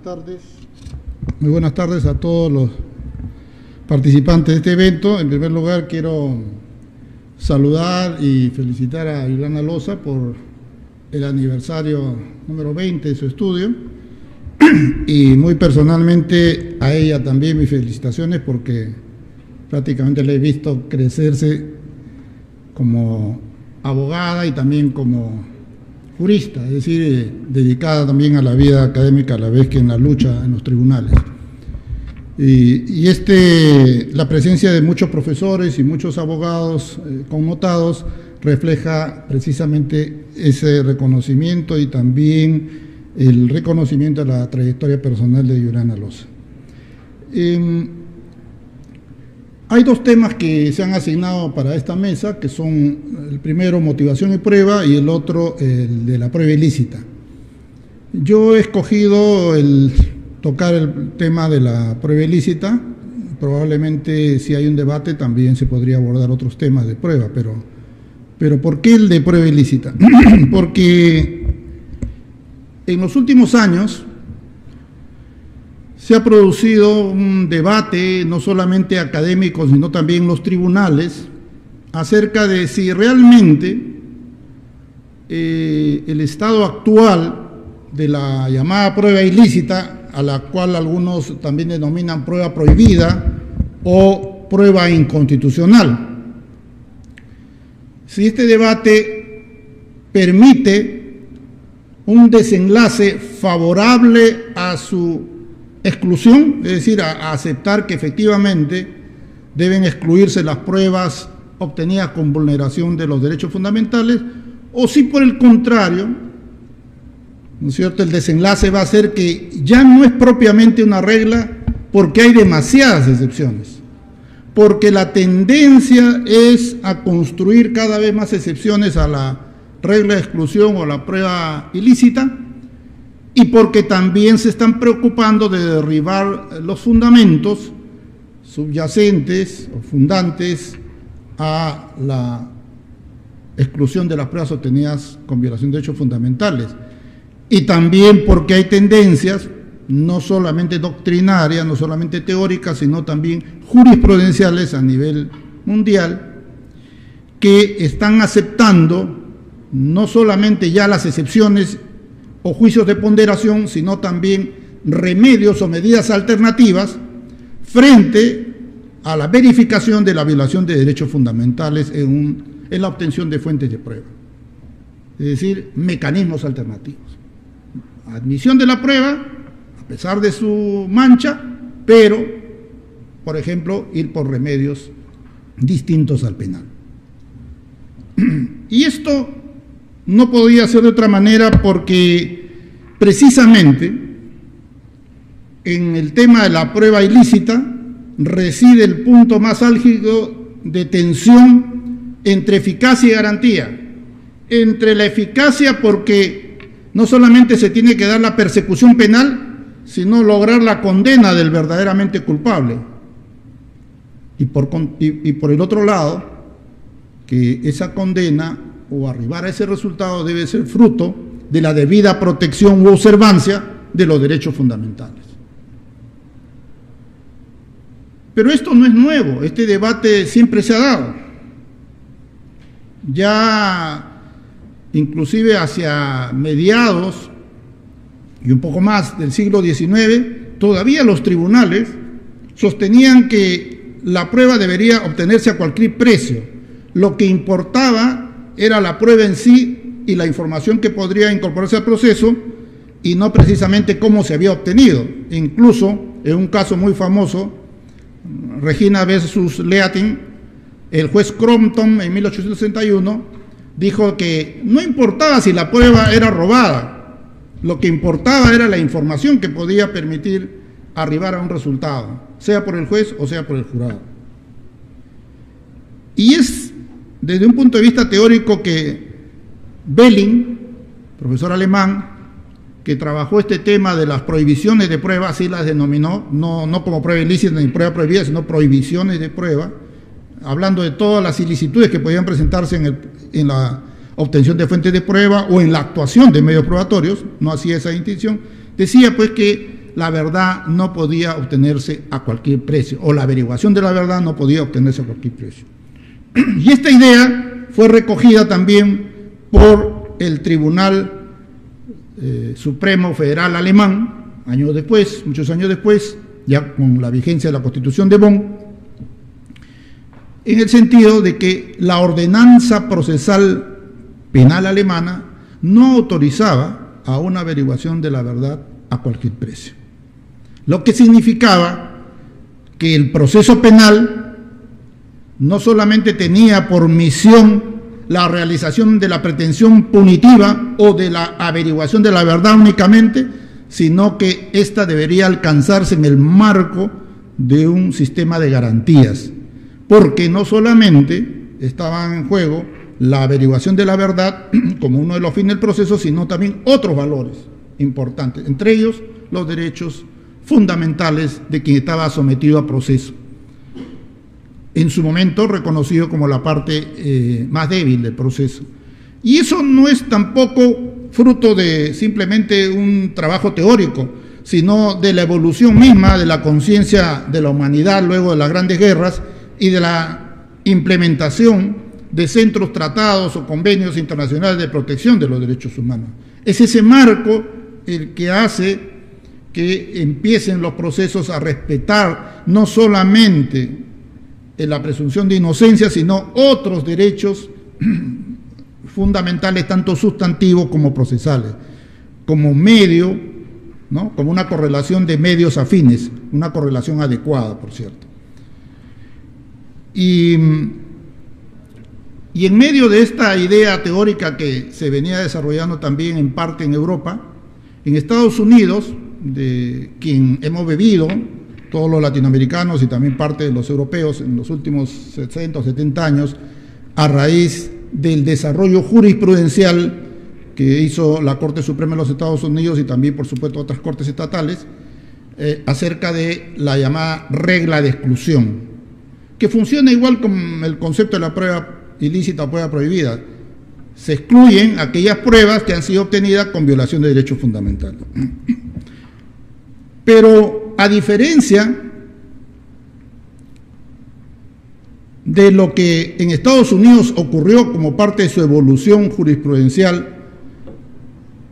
tardes. Muy buenas tardes a todos los participantes de este evento. En primer lugar, quiero saludar y felicitar a Juliana Loza por el aniversario número 20 de su estudio. Y muy personalmente a ella también mis felicitaciones, porque prácticamente la he visto crecerse como abogada y también como jurista, es decir, dedicada también a la vida académica a la vez que en la lucha en los tribunales. La presencia de muchos profesores y muchos abogados connotados refleja precisamente ese reconocimiento y también el reconocimiento a la trayectoria personal de Juliana Loza. Hay dos temas que se han asignado para esta mesa, que son el primero, motivación y prueba, y el otro, el de la prueba ilícita. Yo he escogido tocar el tema de la prueba ilícita. Probablemente si hay un debate también se podría abordar otros temas de prueba, pero ¿por qué el de prueba ilícita? Porque en los últimos años se ha producido un debate, no solamente académico, sino también en los tribunales, acerca de si realmente el estado actual de la llamada prueba ilícita, a la cual algunos también denominan prueba prohibida o prueba inconstitucional, si este debate permite un desenlace favorable a su exclusión, es decir, a aceptar que efectivamente deben excluirse las pruebas obtenidas con vulneración de los derechos fundamentales, o si por el contrario, ¿no es cierto?, el desenlace va a ser que ya no es propiamente una regla porque hay demasiadas excepciones, porque la tendencia es a construir cada vez más excepciones a la regla de exclusión o la prueba ilícita, y porque también se están preocupando de derribar los fundamentos subyacentes o fundantes a la exclusión de las pruebas obtenidas con violación de derechos fundamentales. Y también porque hay tendencias, no solamente doctrinarias, no solamente teóricas, sino también jurisprudenciales a nivel mundial, que están aceptando no solamente ya las excepciones o juicios de ponderación, sino también remedios o medidas alternativas frente a la verificación de la violación de derechos fundamentales en la obtención de fuentes de prueba. Es decir, mecanismos alternativos. Admisión de la prueba, a pesar de su mancha, pero, por ejemplo, ir por remedios distintos al penal. Y esto no podía ser de otra manera porque precisamente en el tema de la prueba ilícita reside el punto más álgido de tensión entre eficacia y garantía. Entre la eficacia, porque no solamente se tiene que dar la persecución penal, sino lograr la condena del verdaderamente culpable. Y por el otro lado, que esa condena o arribar a ese resultado debe ser fruto de la debida protección u observancia de los derechos fundamentales. Pero esto no es nuevo, este debate siempre se ha dado. Ya inclusive hacia mediados y un poco más del siglo XIX, todavía los tribunales sostenían que la prueba debería obtenerse a cualquier precio. Lo que importaba era la prueba en sí y la información que podría incorporarse al proceso, y no precisamente cómo se había obtenido. Incluso, en un caso muy famoso, Regina versus Leatin, el juez Crompton en 1861 dijo que no importaba si la prueba era robada, lo que importaba era la información que podía permitir arribar a un resultado, sea por el juez o sea por el jurado. Y es desde un punto de vista teórico que Belling, profesor alemán, que trabajó este tema de las prohibiciones de prueba, así las denominó, no como prueba ilícita ni prueba prohibida, sino prohibiciones de prueba, hablando de todas las ilicitudes que podían presentarse en la obtención de fuentes de prueba o en la actuación de medios probatorios, no hacía esa distinción, decía pues que la verdad no podía obtenerse a cualquier precio, o la averiguación de la verdad no podía obtenerse a cualquier precio. Y esta idea fue recogida también por el Tribunal Supremo Federal Alemán, años después, muchos años después, ya con la vigencia de la Constitución de Bonn, en el sentido de que la ordenanza procesal penal alemana no autorizaba a una averiguación de la verdad a cualquier precio. Lo que significaba que el proceso penal no solamente tenía por misión la realización de la pretensión punitiva o de la averiguación de la verdad únicamente, sino que ésta debería alcanzarse en el marco de un sistema de garantías, porque no solamente estaban en juego la averiguación de la verdad como uno de los fines del proceso, sino también otros valores importantes, entre ellos los derechos fundamentales de quien estaba sometido a proceso, en su momento reconocido como la parte más débil del proceso. Y eso no es tampoco fruto de simplemente un trabajo teórico, sino de la evolución misma de la conciencia de la humanidad luego de las grandes guerras y de la implementación de centros, tratados o convenios internacionales de protección de los derechos humanos. Es ese marco el que hace que empiecen los procesos a respetar no solamente la presunción de inocencia, sino otros derechos fundamentales, tanto sustantivos como procesales, como medio, ¿no? Como una correlación de medios afines, una correlación adecuada, por cierto. Y en medio de esta idea teórica que se venía desarrollando también en parte en Europa, en Estados Unidos, de quien hemos bebido todos los latinoamericanos y también parte de los europeos en los últimos 60 o 70 años, a raíz del desarrollo jurisprudencial que hizo la Corte Suprema de los Estados Unidos y también, por supuesto, otras cortes estatales, acerca de la llamada regla de exclusión, que funciona igual con el concepto de la prueba ilícita o prueba prohibida. Se excluyen aquellas pruebas que han sido obtenidas con violación de derechos fundamentales. Pero a diferencia de lo que en Estados Unidos ocurrió como parte de su evolución jurisprudencial,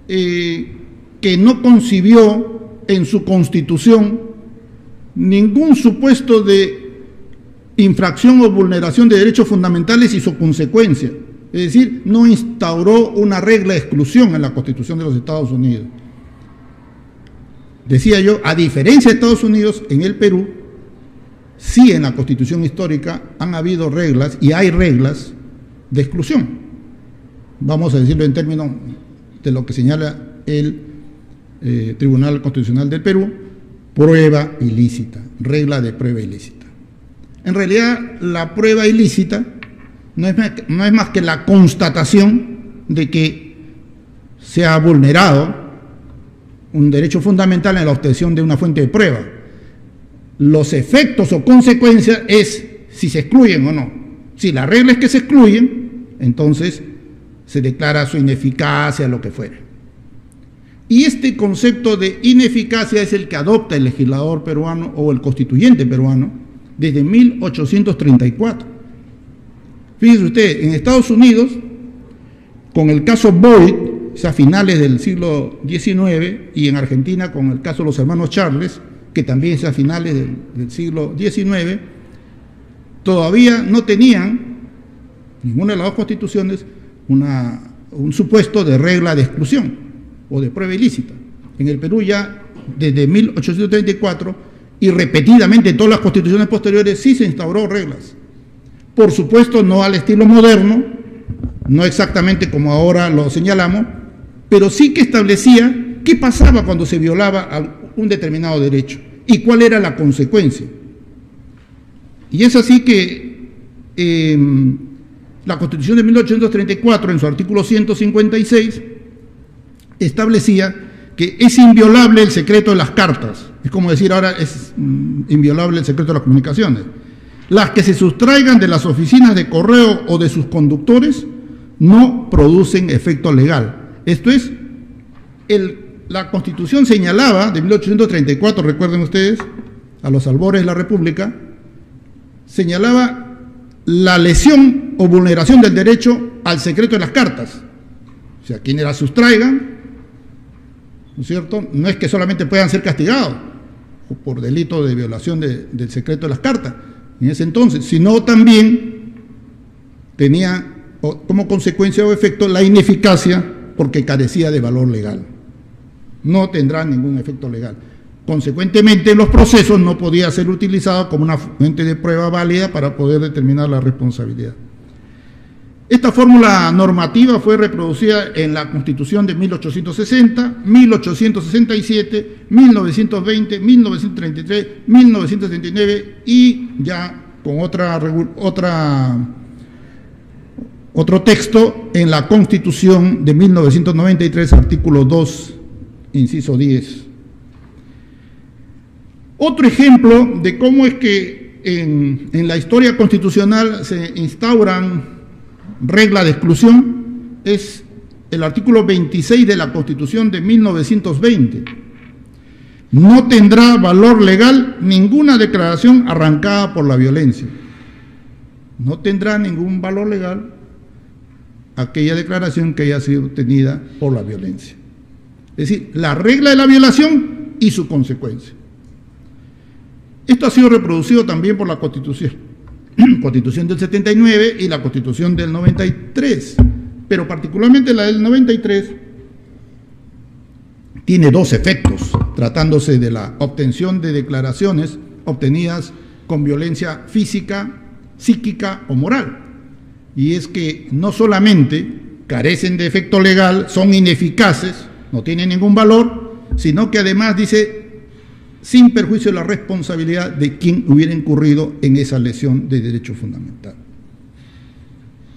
que no concibió en su constitución ningún supuesto de infracción o vulneración de derechos fundamentales y su consecuencia. Es decir, no instauró una regla de exclusión en la Constitución de los Estados Unidos. Decía yo, a diferencia de Estados Unidos, en el Perú, sí en la Constitución histórica han habido reglas y hay reglas de exclusión. Vamos a decirlo en términos de lo que señala el Tribunal Constitucional del Perú, prueba ilícita, regla de prueba ilícita. En realidad, la prueba ilícita no es más que la constatación de que se ha vulnerado un derecho fundamental en la obtención de una fuente de prueba. Los efectos o consecuencias es si se excluyen o no. Si la regla es que se excluyen, entonces se declara su ineficacia, lo que fuere. Y este concepto de ineficacia es el que adopta el legislador peruano o el constituyente peruano desde 1834. Fíjese usted, en Estados Unidos, con el caso Boyd, a finales del siglo XIX, y en Argentina con el caso de los hermanos Charles, que también es a finales del siglo XIX, todavía no tenían, ninguna de las dos constituciones, un supuesto de regla de exclusión o de prueba ilícita. En el Perú ya desde 1834 y repetidamente en todas las constituciones posteriores sí se instauró reglas. Por supuesto no al estilo moderno, no exactamente como ahora lo señalamos, pero sí que establecía qué pasaba cuando se violaba un determinado derecho y cuál era la consecuencia. Y es así que la Constitución de 1834, en su artículo 156, establecía que es inviolable el secreto de las cartas. Es como decir ahora es inviolable el secreto de las comunicaciones. Las que se sustraigan de las oficinas de correo o de sus conductores no producen efecto legal. Esto es, el la Constitución señalaba, de 1834, recuerden ustedes, a los albores de la República, señalaba la lesión o vulneración del derecho al secreto de las cartas. O sea, quienes las sustraigan, ¿no es cierto?, no es que solamente puedan ser castigados por delito de violación del secreto de las cartas en ese entonces, sino también tenía como consecuencia o efecto la ineficacia porque carecía de valor legal. No tendrá ningún efecto legal. Consecuentemente, los procesos no podían ser utilizados como una fuente de prueba válida para poder determinar la responsabilidad. Esta fórmula normativa fue reproducida en la Constitución de 1860, 1867, 1920, 1933, 1939 y ya con otro texto en la Constitución de 1993, artículo 2, inciso 10. Otro ejemplo de cómo es que en la historia constitucional se instauran reglas de exclusión es el artículo 26 de la Constitución de 1920. No tendrá valor legal ninguna declaración arrancada por la violencia. No tendrá ningún valor legal aquella declaración que haya sido obtenida por la violencia. Es decir, la regla de la violación y su consecuencia. Esto ha sido reproducido también por la Constitución del 79 y la Constitución del 93, pero particularmente la del 93 tiene dos efectos, tratándose de la obtención de declaraciones obtenidas con violencia física, psíquica o moral. Y es que no solamente carecen de efecto legal, son ineficaces, no tienen ningún valor, sino que además dice sin perjuicio de la responsabilidad de quien hubiera incurrido en esa lesión de derecho fundamental.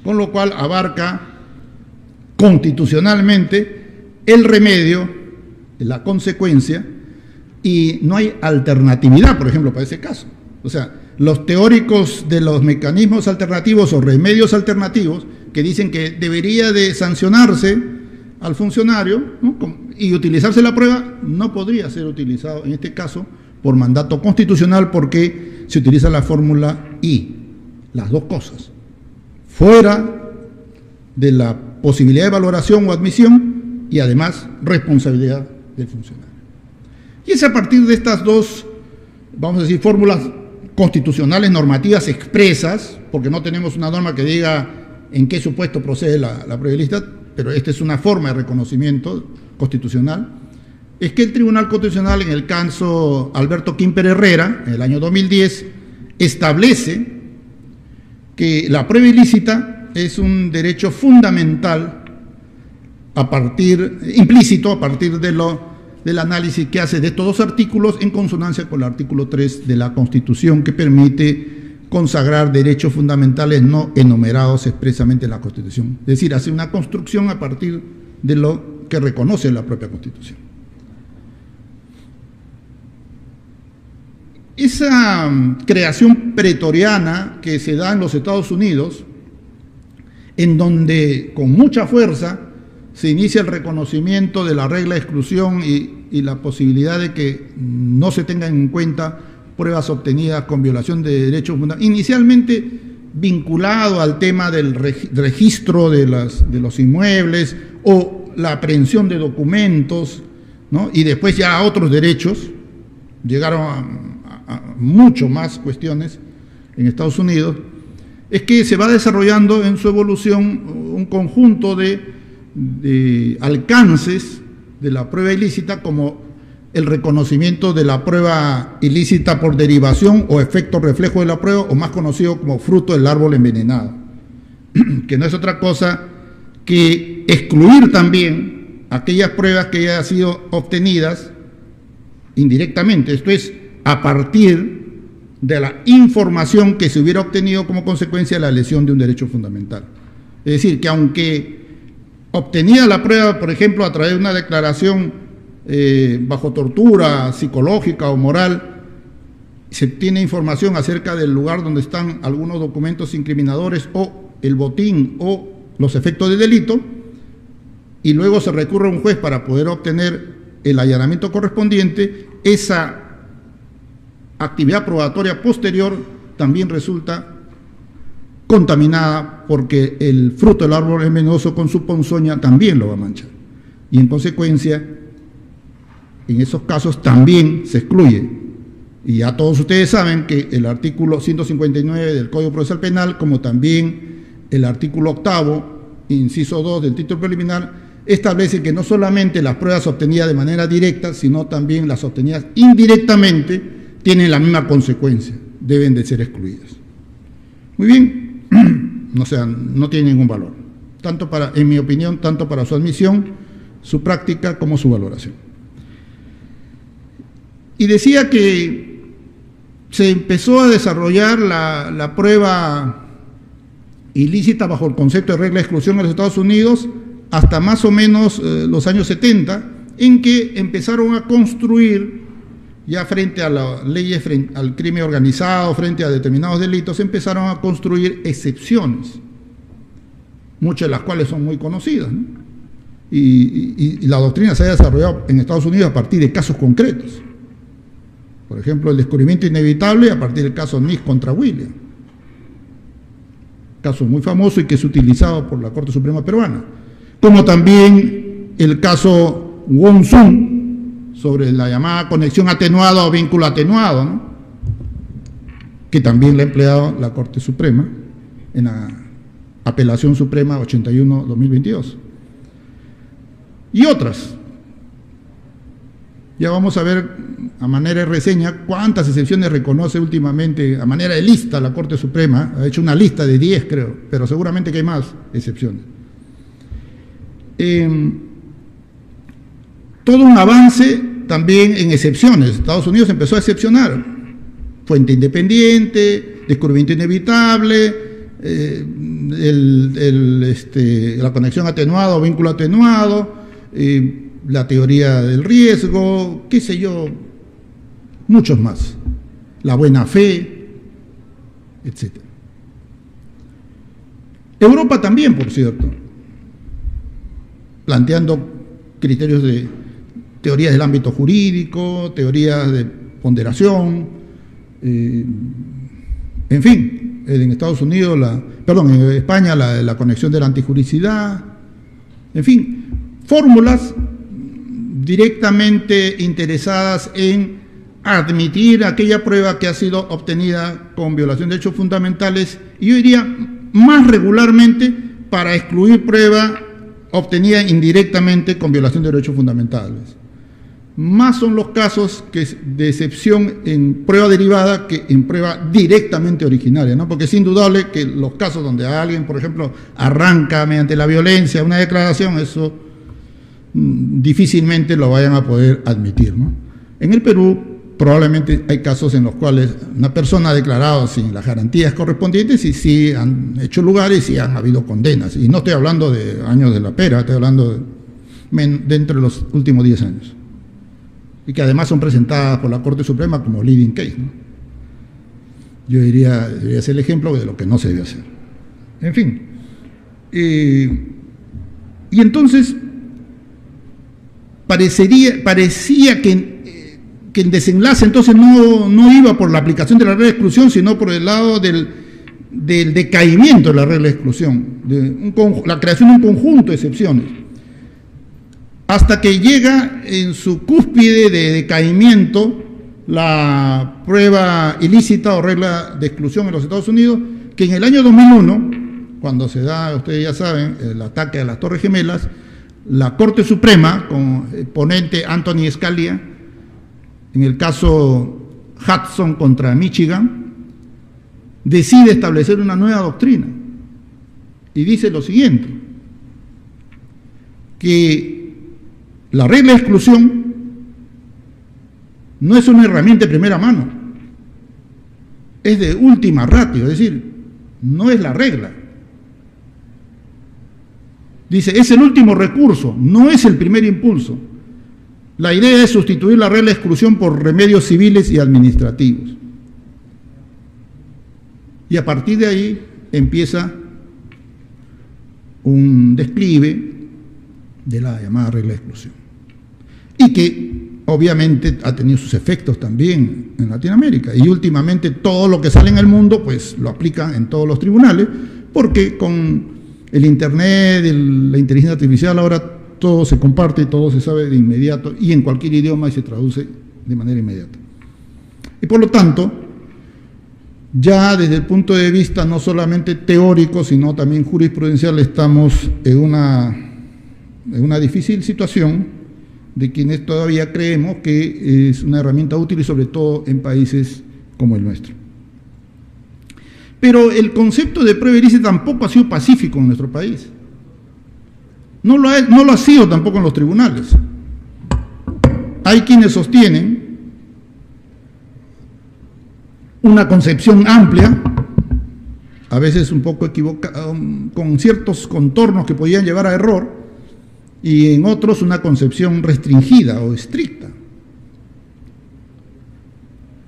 Con lo cual abarca constitucionalmente el remedio, la consecuencia, y no hay alternatividad, por ejemplo, para ese caso. O sea, los teóricos de los mecanismos alternativos o remedios alternativos que dicen que debería de sancionarse al funcionario, ¿no?, y utilizarse la prueba, no podría ser utilizado en este caso por mandato constitucional porque se utiliza la fórmula I, las dos cosas, fuera de la posibilidad de valoración o admisión y además responsabilidad del funcionario. Y es a partir de estas dos, vamos a decir, fórmulas constitucionales normativas expresas, porque no tenemos una norma que diga en qué supuesto procede la prueba ilícita, pero esta es una forma de reconocimiento constitucional, es que el Tribunal Constitucional, en el caso Alberto Quimper Herrera, en el año 2010, establece que la prueba ilícita es un derecho fundamental implícito a partir del análisis que hace de estos dos artículos en consonancia con el artículo 3 de la Constitución, que permite consagrar derechos fundamentales no enumerados expresamente en la Constitución. Es decir, hace una construcción a partir de lo que reconoce la propia Constitución. Esa creación pretoriana que se da en los Estados Unidos, en donde con mucha fuerza se inicia el reconocimiento de la regla de exclusión y la posibilidad de que no se tengan en cuenta pruebas obtenidas con violación de derechos fundamentales, inicialmente vinculado al tema del registro de los inmuebles o la aprehensión de documentos, ¿no?, y después ya a otros derechos, llegaron a mucho más cuestiones en Estados Unidos, es que se va desarrollando en su evolución un conjunto de alcances de la prueba ilícita, como el reconocimiento de la prueba ilícita por derivación o efecto reflejo de la prueba, o más conocido como fruto del árbol envenenado, que no es otra cosa que excluir también aquellas pruebas que hayan sido obtenidas indirectamente, esto es, a partir de la información que se hubiera obtenido como consecuencia de la lesión de un derecho fundamental. Es decir, que aunque obtenida la prueba, por ejemplo, a través de una declaración bajo tortura psicológica o moral, se tiene información acerca del lugar donde están algunos documentos incriminadores o el botín o los efectos del delito, y luego se recurre a un juez para poder obtener el allanamiento correspondiente, esa actividad probatoria posterior también resulta contaminada porque el fruto del árbol es venenoso, con su ponzoña también lo va a manchar. Y en consecuencia, en esos casos también se excluye. Y ya todos ustedes saben que el artículo 159 del Código Procesal Penal, como también el artículo 8º, inciso 2 del título preliminar, establece que no solamente las pruebas obtenidas de manera directa, sino también las obtenidas indirectamente tienen la misma consecuencia, deben de ser excluidas. Muy bien, o sea, no tiene ningún valor, tanto para, en mi opinión, tanto para su admisión, su práctica como su valoración. Y decía que se empezó a desarrollar la prueba ilícita bajo el concepto de regla de exclusión en los Estados Unidos hasta más o menos los años 70, en que empezaron a construir, ya frente a las leyes, frente al crimen organizado, frente a determinados delitos, empezaron a construir excepciones, muchas de las cuales son muy conocidas, ¿no? Y la doctrina se ha desarrollado en Estados Unidos a partir de casos concretos. Por ejemplo, el descubrimiento inevitable a partir del caso Nice contra Williams, caso muy famoso y que es utilizado por la Corte Suprema Peruana, como también el caso Wong-Sung sobre la llamada conexión atenuada o vínculo atenuado, ¿no?, que también la ha empleado la Corte Suprema en la Apelación Suprema 81-2022. Y otras. Ya vamos a ver a manera de reseña cuántas excepciones reconoce últimamente, a manera de lista, la Corte Suprema. Ha hecho una lista de 10, creo, pero seguramente que hay más excepciones. Todo un avance también en excepciones. Estados Unidos empezó a excepcionar. Fuente independiente, descubrimiento inevitable, la conexión atenuada o vínculo atenuado, la teoría del riesgo, qué sé yo, muchos más, la buena fe, etc. Europa también, por cierto, planteando criterios de teorías del ámbito jurídico, teorías de ponderación, en fin, en Estados Unidos, en España la conexión de la antijuricidad, en fin, fórmulas directamente interesadas en admitir aquella prueba que ha sido obtenida con violación de derechos fundamentales, y yo diría más regularmente para excluir prueba obtenida indirectamente con violación de derechos fundamentales. Más son los casos de excepción en prueba derivada que en prueba directamente originaria, ¿no? Porque es indudable que los casos donde alguien, por ejemplo, arranca mediante la violencia una declaración, eso difícilmente lo vayan a poder admitir, ¿no? En el Perú probablemente hay casos en los cuales una persona ha declarado sin las garantías correspondientes y sí han hecho lugar y sí han habido condenas. Y no estoy hablando de años de la pera, estoy hablando de entre los últimos 10 años. Y que además son presentadas por la Corte Suprema como leading case, ¿no? Yo diría, debería ser el ejemplo de lo que no se debe hacer. En fin. Y entonces parecía que el desenlace entonces no iba por la aplicación de la regla de exclusión, sino por el lado del decaimiento de la regla de exclusión, la creación de un conjunto de excepciones, hasta que llega en su cúspide de decaimiento la prueba ilícita o regla de exclusión en los Estados Unidos, que en el año 2001, cuando se da, ustedes ya saben, el ataque a las Torres Gemelas, la Corte Suprema, con el ponente Anthony Scalia, en el caso Hudson contra Michigan, decide establecer una nueva doctrina y dice lo siguiente, que la regla de exclusión no es una herramienta de primera mano, es de última ratio, es decir, no es la regla. Dice, es el último recurso, no es el primer impulso. La idea es sustituir la regla de exclusión por remedios civiles y administrativos. Y a partir de ahí empieza un declive de la llamada regla de exclusión. y que obviamente ha tenido sus efectos también en Latinoamérica. Y últimamente todo lo que sale en el mundo, pues lo aplican en todos los tribunales, porque con el Internet, la inteligencia artificial, ahora todo se comparte, todo se sabe de inmediato y en cualquier idioma y se traduce de manera inmediata. Y por lo tanto, ya desde el punto de vista no solamente teórico, sino también jurisprudencial, estamos en una difícil situación de quienes todavía creemos que es una herramienta útil y sobre todo en países como el nuestro. Pero el concepto de prueba ilícita tampoco ha sido pacífico en nuestro país. No lo ha sido tampoco en los tribunales. Hay quienes sostienen una concepción amplia, a veces un poco equivocada, con ciertos contornos que podían llevar a error, y en otros una concepción restringida o estricta.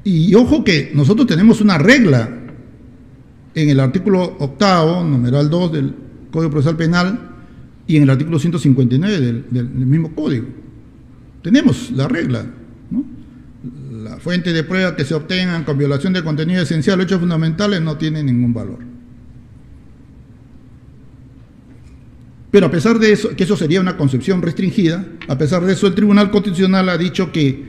Y ojo que nosotros tenemos una regla en el artículo 8º, numeral 2 del Código Procesal Penal y en el artículo 159 del mismo código. Tenemos la regla, ¿no? La fuente de prueba que se obtengan con violación de contenido esencial o hechos fundamentales no tiene ningún valor. Pero a pesar de eso, que eso sería una concepción restringida, a pesar de eso el Tribunal Constitucional ha dicho que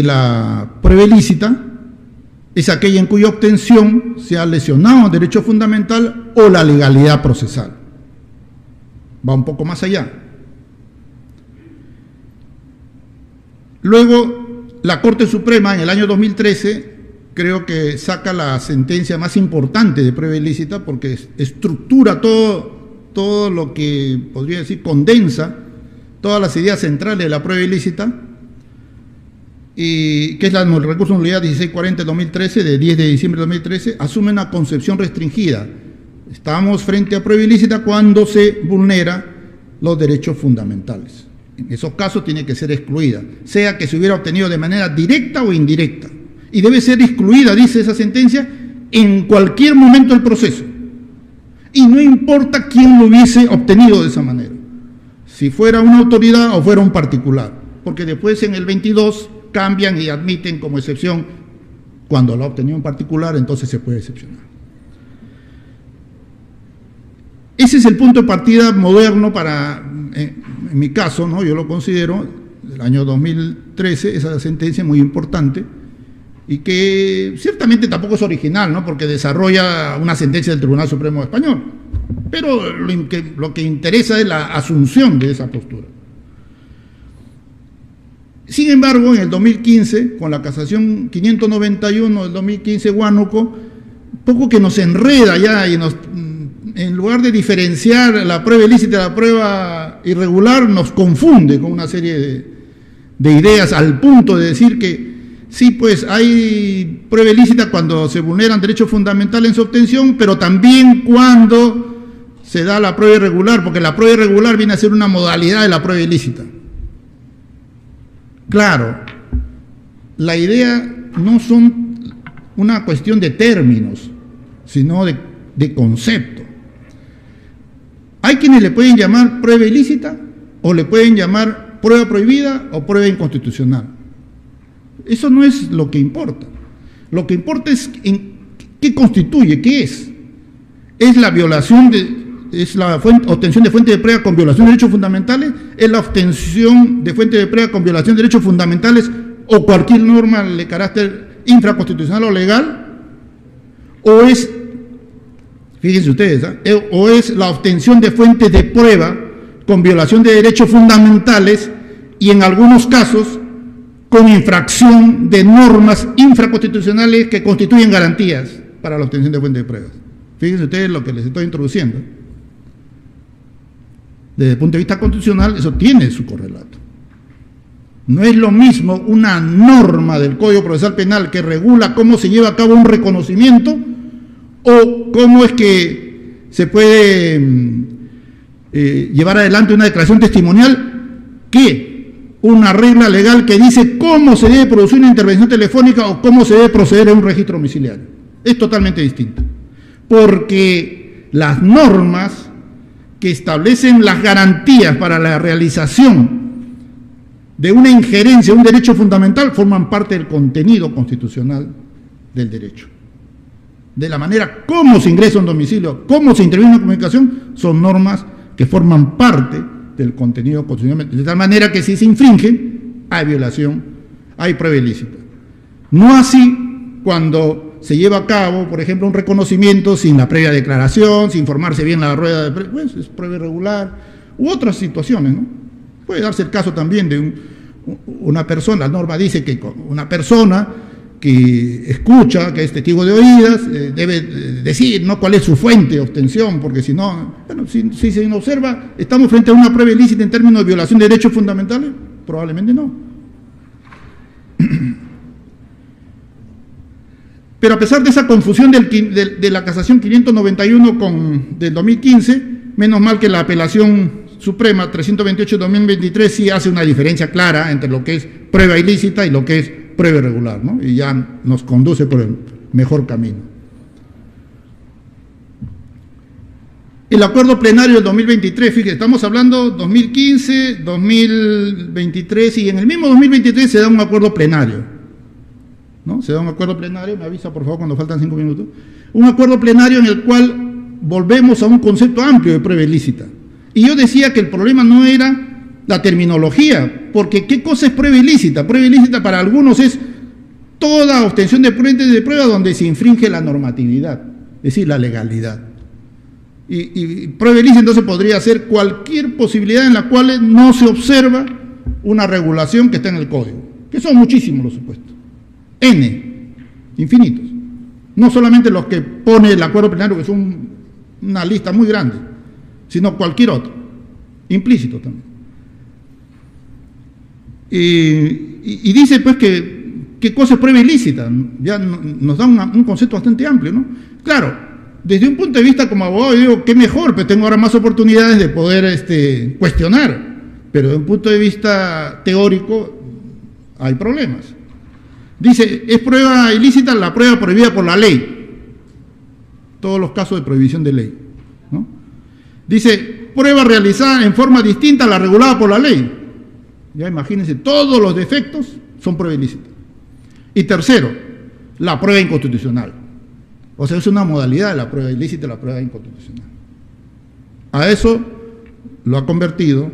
la prueba ilícita es aquella en cuya obtención se ha lesionado el derecho fundamental o la legalidad procesal. Va un poco más allá. Luego, la Corte Suprema en el año 2013 creo que saca la sentencia más importante de prueba ilícita porque estructura todo lo que podría decir, condensa todas las ideas centrales de la prueba ilícita, y que es el recurso de nulidad 1640 de 2013, de 10 de diciembre de 2013, asume una concepción restringida. Estamos frente a prueba ilícita cuando se vulnera los derechos fundamentales. En esos casos tiene que ser excluida, sea que se hubiera obtenido de manera directa o indirecta. Y debe ser excluida, dice esa sentencia, en cualquier momento del proceso. Y no importa quién lo hubiese obtenido de esa manera, si fuera una autoridad o fuera un particular, porque después en el 22 cambian y admiten como excepción, cuando lo ha obtenido un particular, entonces se puede excepcionar. Ese es el punto de partida moderno para, en mi caso, ¿no? Yo lo considero, del año 2013, esa sentencia muy importante, y que ciertamente tampoco es original, ¿no? Porque desarrolla una sentencia del Tribunal Supremo Español, pero lo que interesa es la asunción de esa postura. Sin embargo, en el 2015, con la casación 591 del 2015 Huánuco, poco que nos enreda ya y en lugar de diferenciar la prueba ilícita de la prueba irregular, nos confunde con una serie de ideas al punto de decir que sí, pues hay prueba ilícita cuando se vulneran derechos fundamentales en su obtención, pero también cuando se da la prueba irregular, porque la prueba irregular viene a ser una modalidad de la prueba ilícita. Claro, la idea no son una cuestión de términos, sino de concepto. Hay quienes le pueden llamar prueba ilícita o le pueden llamar prueba prohibida o prueba inconstitucional. Eso no es lo que importa. Lo que importa es qué constituye, qué es. Es la violación es la obtención de fuente de prueba con violación de derechos fundamentales, es la obtención de fuente de prueba con violación de derechos fundamentales o cualquier norma de carácter infraconstitucional o legal, o es, fíjense ustedes, o es la obtención de fuentes de prueba con violación de derechos fundamentales y en algunos casos con infracción de normas infraconstitucionales que constituyen garantías para la obtención de fuentes de pruebas. Fíjense ustedes lo que les estoy introduciendo. Desde el punto de vista constitucional, eso tiene su correlato. No es lo mismo una norma del Código Procesal Penal que regula cómo se lleva a cabo un reconocimiento o cómo es que se puede llevar adelante una declaración testimonial que una regla legal que dice cómo se debe producir una intervención telefónica o cómo se debe proceder a un registro domiciliario. Es totalmente distinto. Porque las normas que establecen las garantías para la realización de una injerencia, un derecho fundamental, forman parte del contenido constitucional del derecho. De la manera cómo se ingresa a un domicilio, cómo se interviene en una comunicación, son normas que forman parte del contenido constitucional. De tal manera que si se infringen, hay violación, hay prueba ilícita. No así cuando se lleva a cabo, por ejemplo, un reconocimiento sin la previa declaración, sin formarse bien la rueda de prueba, pues es prueba irregular, u otras situaciones, ¿no? Puede darse el caso también de una persona, la norma dice que una persona que escucha, que es testigo de oídas, debe decir, ¿no?, cuál es su fuente de obtención, porque si no, bueno, si se observa, ¿estamos frente a una prueba ilícita en términos de violación de derechos fundamentales? Probablemente no. Pero a pesar de esa confusión de la casación 591 del 2015, menos mal que la apelación suprema 328-2023 sí hace una diferencia clara entre lo que es prueba ilícita y lo que es prueba irregular, ¿no? Y ya nos conduce por el mejor camino. El acuerdo plenario del 2023, fíjense, estamos hablando 2015, 2023, y en el mismo 2023 se da un acuerdo plenario, ¿no? Se da un acuerdo plenario, me avisa por favor cuando faltan 5 minutos, un acuerdo plenario en el cual volvemos a un concepto amplio de prueba ilícita. Y yo decía que el problema no era la terminología, porque ¿qué cosa es prueba ilícita? Prueba ilícita para algunos es toda obtención de prueba donde se infringe la normatividad, es decir, la legalidad. Y prueba ilícita entonces podría ser cualquier posibilidad en la cual no se observa una regulación que está en el código, que son muchísimos los supuestos, infinitos. No solamente los que pone el acuerdo plenario, que son una lista muy grande, sino cualquier otro, implícito también. Y dice pues que qué cosa es prueba ilícita, ya nos da un concepto bastante amplio, ¿no? Claro, desde un punto de vista como abogado, yo digo, qué mejor, pues tengo ahora más oportunidades de poder cuestionar, pero desde un punto de vista teórico hay problemas. Dice, es prueba ilícita la prueba prohibida por la ley, todos los casos de prohibición de ley, ¿no? Dice, prueba realizada en forma distinta a la regulada por la ley. Ya imagínense, todos los defectos son prueba ilícita. Y tercero, la prueba inconstitucional. O sea, es una modalidad de la prueba ilícita y la prueba inconstitucional. A eso lo ha convertido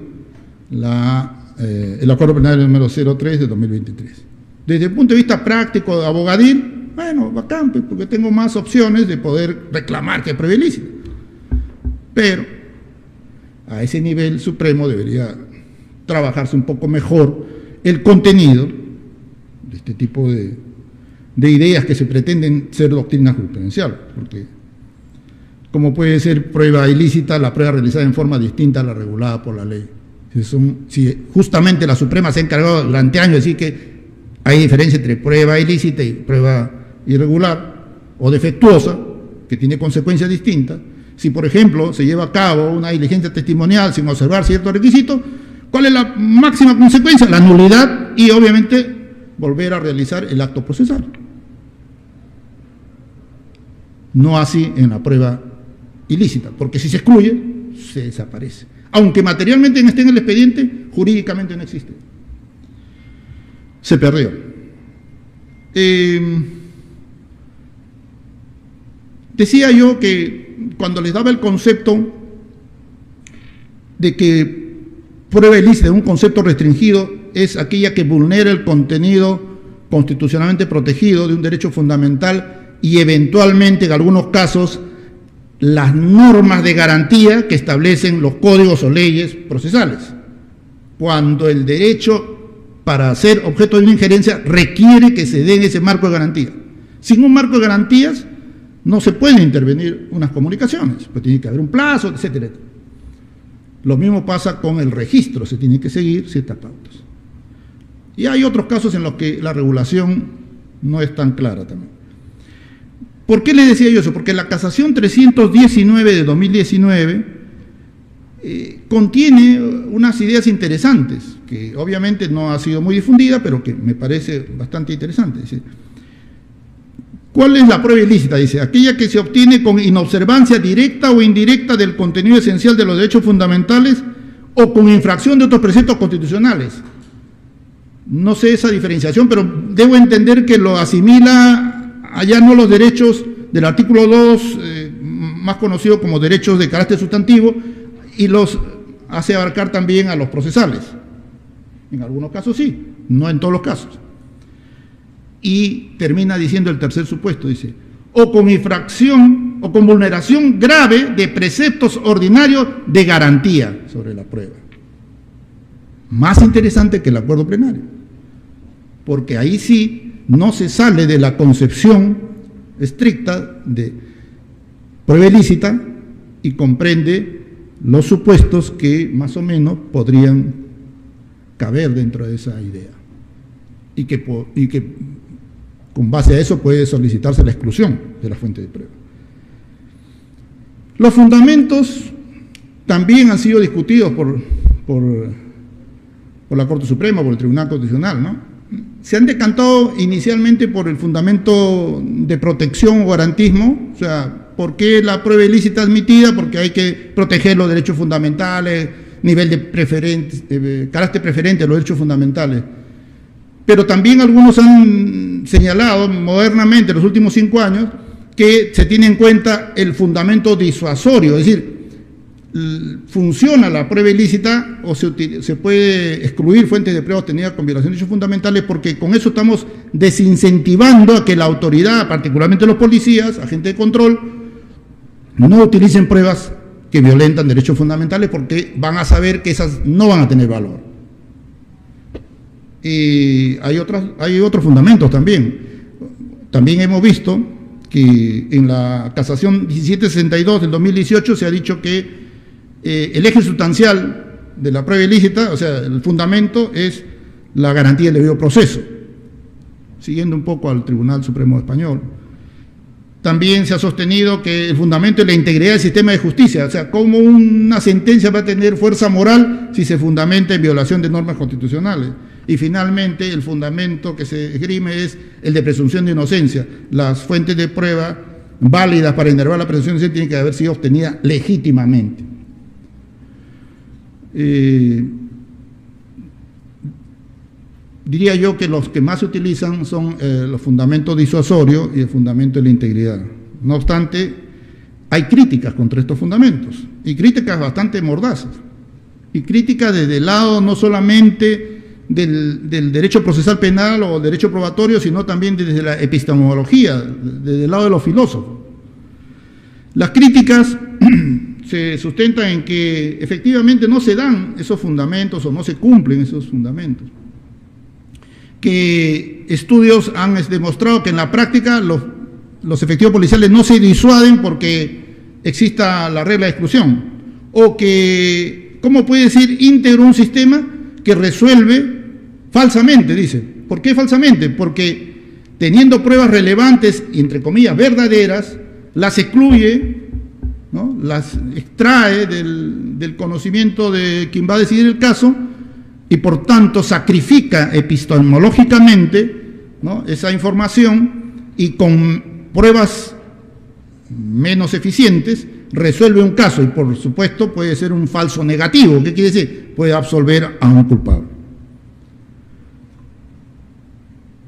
el acuerdo plenario número 03 de 2023. Desde el punto de vista práctico, abogadil, bueno, bacán, porque tengo más opciones de poder reclamar que es prueba ilícita. Pero a ese nivel supremo debería trabajarse un poco mejor el contenido de este tipo de ideas que se pretenden ser doctrina jurisprudencial, porque como puede ser prueba ilícita la prueba realizada en forma distinta a la regulada por la ley. Si justamente la Suprema se ha encargado durante años de decir que hay diferencia entre prueba ilícita y prueba irregular o defectuosa, que tiene consecuencias distintas. Si, por ejemplo, se lleva a cabo una diligencia testimonial sin observar ciertos requisitos, ¿cuál es la máxima consecuencia? La nulidad y, obviamente, volver a realizar el acto procesal. No así en la prueba ilícita, porque si se excluye, se desaparece. Aunque materialmente esté en el expediente, jurídicamente no existe. Se perdió. Decía yo que cuando les daba el concepto de que prueba ilícita, un concepto restringido, es aquella que vulnera el contenido constitucionalmente protegido de un derecho fundamental y eventualmente, en algunos casos, las normas de garantía que establecen los códigos o leyes procesales. Cuando el derecho, para ser objeto de una injerencia, requiere que se dé ese marco de garantía. Sin un marco de garantías, no se pueden intervenir unas comunicaciones, pues tiene que haber un plazo, etcétera. Lo mismo pasa con el registro, se tienen que seguir ciertas pautas. Y hay otros casos en los que la regulación no es tan clara también. ¿Por qué les decía yo eso? Porque la casación 319 de 2019 contiene unas ideas interesantes, que obviamente no ha sido muy difundida, pero que me parece bastante interesante. Dice, ¿cuál es la prueba ilícita? Dice, aquella que se obtiene con inobservancia directa o indirecta del contenido esencial de los derechos fundamentales o con infracción de otros preceptos constitucionales. No sé esa diferenciación, pero debo entender que lo asimila allá no los derechos del artículo 2, más conocido como derechos de carácter sustantivo, y los hace abarcar también a los procesales. En algunos casos sí, no en todos los casos. Y termina diciendo el tercer supuesto, dice, o con infracción o con vulneración grave de preceptos ordinarios de garantía sobre la prueba. Más interesante que el acuerdo plenario, porque ahí sí no se sale de la concepción estricta de prueba ilícita y comprende los supuestos que más o menos podrían caber dentro de esa idea y que con base a eso puede solicitarse la exclusión de la fuente de prueba. Los fundamentos también han sido discutidos por la Corte Suprema, por el Tribunal Constitucional, ¿no? Se han decantado inicialmente por el fundamento de protección o garantismo, o sea, ¿por qué la prueba ilícita admitida? Porque hay que proteger los derechos fundamentales, nivel de carácter preferente de los derechos fundamentales. Pero también algunos han señalado modernamente, en los últimos 5 años, que se tiene en cuenta el fundamento disuasorio, es decir, funciona la prueba ilícita o se puede excluir fuentes de prueba obtenidas con violación de derechos fundamentales, porque con eso estamos desincentivando a que la autoridad, particularmente los policías, agentes de control, no utilicen pruebas que violentan derechos fundamentales, porque van a saber que esas no van a tener valor. Y hay otros fundamentos también. También hemos visto que en la casación 1762 del 2018 se ha dicho que el eje sustancial de la prueba ilícita, o sea, el fundamento es la garantía del debido proceso, siguiendo un poco al Tribunal Supremo Español. También se ha sostenido que el fundamento es la integridad del sistema de justicia, o sea, cómo una sentencia va a tener fuerza moral si se fundamenta en violación de normas constitucionales. Y finalmente, el fundamento que se esgrime es el de presunción de inocencia. Las fuentes de prueba válidas para enervar la presunción de inocencia tienen que haber sido obtenidas legítimamente. Diría yo que los que más se utilizan son los fundamentos disuasorios y el fundamento de la integridad. No obstante, hay críticas contra estos fundamentos, y críticas bastante mordazas, y críticas desde el lado no solamente del derecho procesal penal o derecho probatorio, sino también desde la epistemología, desde el lado de los filósofos. Las críticas se sustentan en que efectivamente no se dan esos fundamentos o no se cumplen esos fundamentos. Que estudios han demostrado que en la práctica los efectivos policiales no se disuaden porque exista la regla de exclusión, o que, ¿cómo puede decir íntegro un sistema que resuelve falsamente? Dice, ¿por qué falsamente? Porque teniendo pruebas relevantes, entre comillas, verdaderas, las excluye, ¿no? Las extrae del conocimiento de quien va a decidir el caso, y por tanto sacrifica epistemológicamente, ¿no?, esa información, y con pruebas menos eficientes resuelve un caso, y por supuesto puede ser un falso negativo. ¿Qué quiere decir? Puede absolver a un culpable.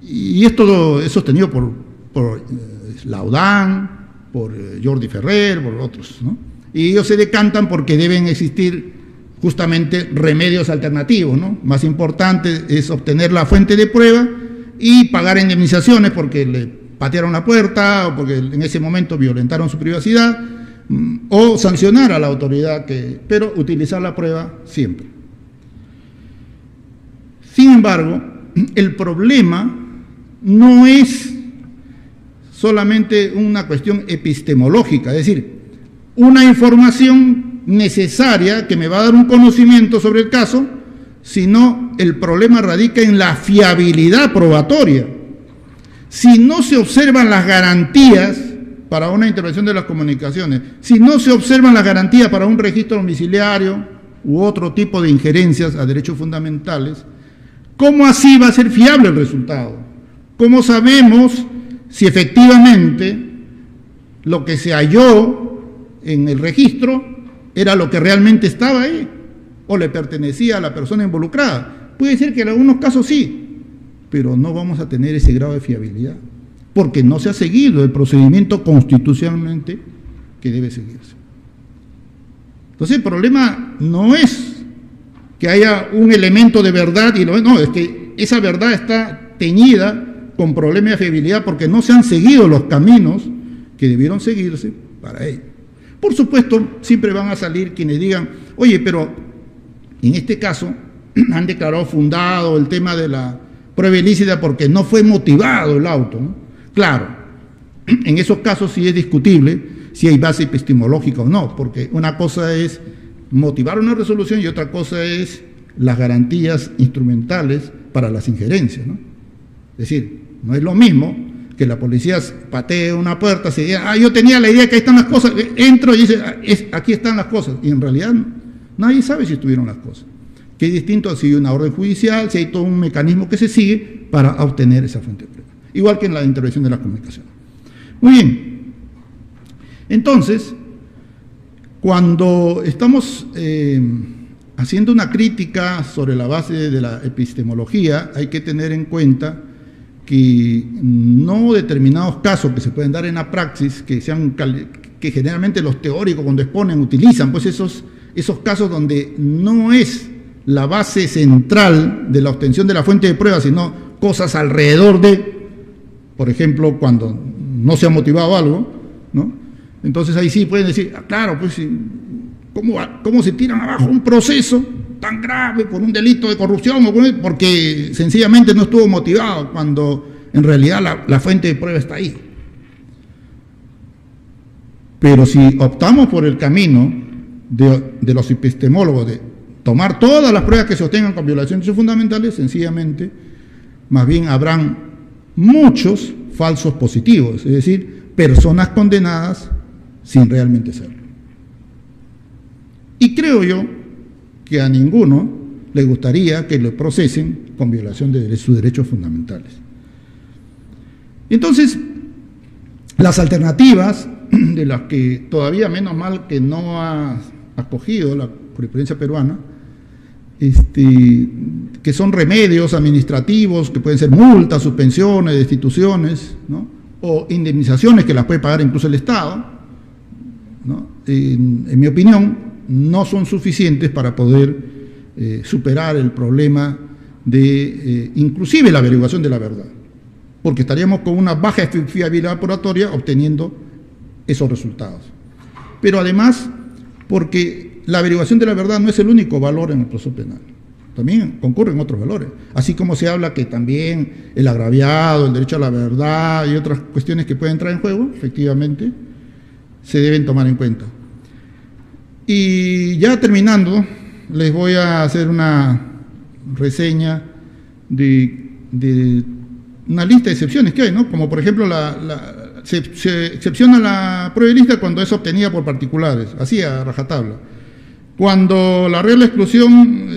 Y esto es sostenido por Laudán, por Jordi Ferrer, por otros, ¿no? Y ellos se decantan porque deben existir justamente remedios alternativos, ¿no? Más importante es obtener la fuente de prueba y pagar indemnizaciones porque le patearon la puerta o porque en ese momento violentaron su privacidad, o sancionar a la autoridad, pero utilizar la prueba siempre. Sin embargo, el problema no es solamente una cuestión epistemológica, es decir, una información necesaria que me va a dar un conocimiento sobre el caso, sino el problema radica en la fiabilidad probatoria. Si no se observan las garantías para una intervención de las comunicaciones, si no se observan las garantías para un registro domiciliario u otro tipo de injerencias a derechos fundamentales, ¿cómo así va a ser fiable el resultado? ¿Cómo sabemos si efectivamente lo que se halló en el registro era lo que realmente estaba ahí o le pertenecía a la persona involucrada? Puede ser que en algunos casos sí, pero no vamos a tener ese grado de fiabilidad, porque no se ha seguido el procedimiento constitucionalmente que debe seguirse. Entonces el problema no es que haya un elemento de verdad, no, es que esa verdad está teñida con problemas de fiabilidad porque no se han seguido los caminos que debieron seguirse para ello. Por supuesto, siempre van a salir quienes digan, oye, pero en este caso han declarado fundado el tema de la prueba ilícita porque no fue motivado el auto, ¿no? Claro, en esos casos sí es discutible si hay base epistemológica o no, porque una cosa es motivar una resolución y otra cosa es las garantías instrumentales para las injerencias, ¿no? Es decir, no es lo mismo que la policía patee una puerta, se diga, yo tenía la idea que ahí están las cosas, entro y dice, aquí están las cosas, y en realidad nadie sabe si estuvieron las cosas. Que es distinto si hay una orden judicial, si hay todo un mecanismo que se sigue para obtener esa fuente de prueba. Igual que en la intervención de la comunicación. Muy bien. Entonces, cuando estamos haciendo una crítica sobre la base de la epistemología, hay que tener en cuenta que no determinados casos que se pueden dar en la praxis, que generalmente los teóricos cuando exponen utilizan, pues esos casos donde no es la base central de la obtención de la fuente de prueba, sino cosas alrededor de, por ejemplo, cuando no se ha motivado algo, ¿no? Entonces ahí sí pueden decir, claro, pues ¿cómo se tiran abajo un proceso tan grave por un delito de corrupción? Porque sencillamente no estuvo motivado, cuando en realidad la fuente de prueba está ahí. Pero si optamos por el camino de los epistemólogos de tomar todas las pruebas que se obtengan con violaciones de derechos fundamentales, sencillamente, más bien habrán muchos falsos positivos, es decir, personas condenadas sin realmente serlo. Y creo yo que a ninguno le gustaría que lo procesen con violación de sus derechos fundamentales. Entonces, las alternativas de las que todavía menos mal que no ha acogido la jurisprudencia peruana, que son remedios administrativos, que pueden ser multas, suspensiones, destituciones, ¿no? O indemnizaciones que las puede pagar incluso el Estado, ¿no? En mi opinión, no son suficientes para poder superar el problema de inclusive la averiguación de la verdad, porque estaríamos con una baja fiabilidad probatoria obteniendo esos resultados. Pero además, porque la averiguación de la verdad no es el único valor en el proceso penal, también concurren otros valores, así como se habla que también el agraviado, el derecho a la verdad y otras cuestiones que pueden entrar en juego, efectivamente, se deben tomar en cuenta. Y ya terminando, les voy a hacer una reseña de una lista de excepciones que hay, ¿no? Como por ejemplo, se excepciona la prueba ilícita cuando es obtenida por particulares, así a rajatabla. Cuando la regla de exclusión,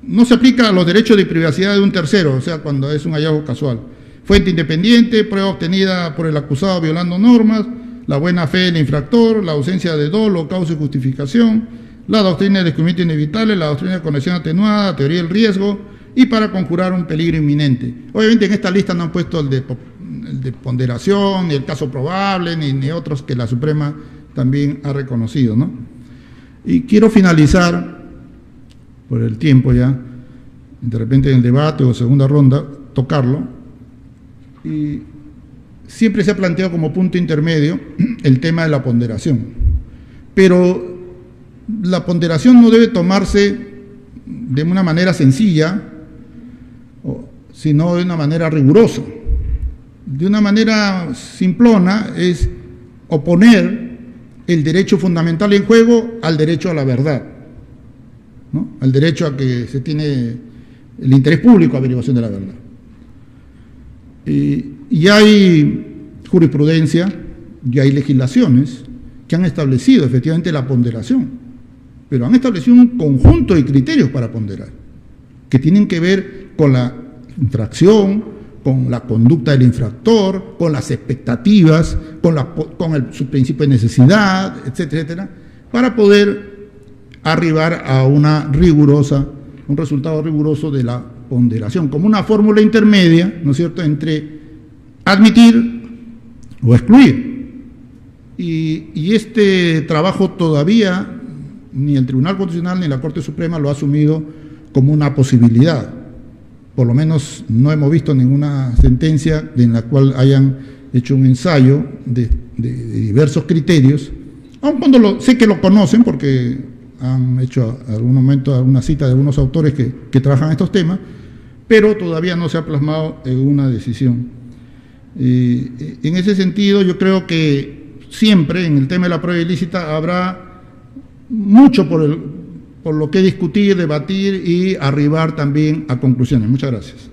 no se aplica a los derechos de privacidad de un tercero, o sea, cuando es un hallazgo casual. Fuente independiente, prueba obtenida por el acusado violando normas, la buena fe del infractor, la ausencia de dolo, causa y justificación, la doctrina del descubrimiento inevitable, la doctrina de conexión atenuada, teoría del riesgo, y para conjurar un peligro inminente. Obviamente en esta lista no han puesto el de ponderación, ni el caso probable, ni otros que la Suprema también ha reconocido, ¿no? Y quiero finalizar, por el tiempo ya, de repente en el debate o segunda ronda, tocarlo, y siempre se ha planteado como punto intermedio el tema de la ponderación, pero la ponderación no debe tomarse de una manera sencilla, sino de una manera rigurosa. De una manera simplona es oponer el derecho fundamental en juego al derecho a la verdad, ¿no? Al derecho a que se tiene el interés público a averiguación de la verdad. Y hay jurisprudencia, y hay legislaciones que han establecido efectivamente la ponderación, pero han establecido un conjunto de criterios para ponderar, que tienen que ver con la infracción, con la conducta del infractor, con las expectativas, con su principio de necesidad, etcétera, etcétera, para poder arribar a un resultado riguroso de la ponderación, como una fórmula intermedia, ¿no es cierto?, entre admitir o excluir. Y este trabajo todavía ni el Tribunal Constitucional ni la Corte Suprema lo ha asumido como una posibilidad. Por lo menos no hemos visto ninguna sentencia en la cual hayan hecho un ensayo de diversos criterios, aun cuando sé que lo conocen porque han hecho en algún momento alguna cita de algunos autores que trabajan estos temas, pero todavía no se ha plasmado en una decisión. En ese sentido, yo creo que siempre en el tema de la prueba ilícita habrá mucho por lo que discutir, debatir y arribar también a conclusiones. Muchas gracias.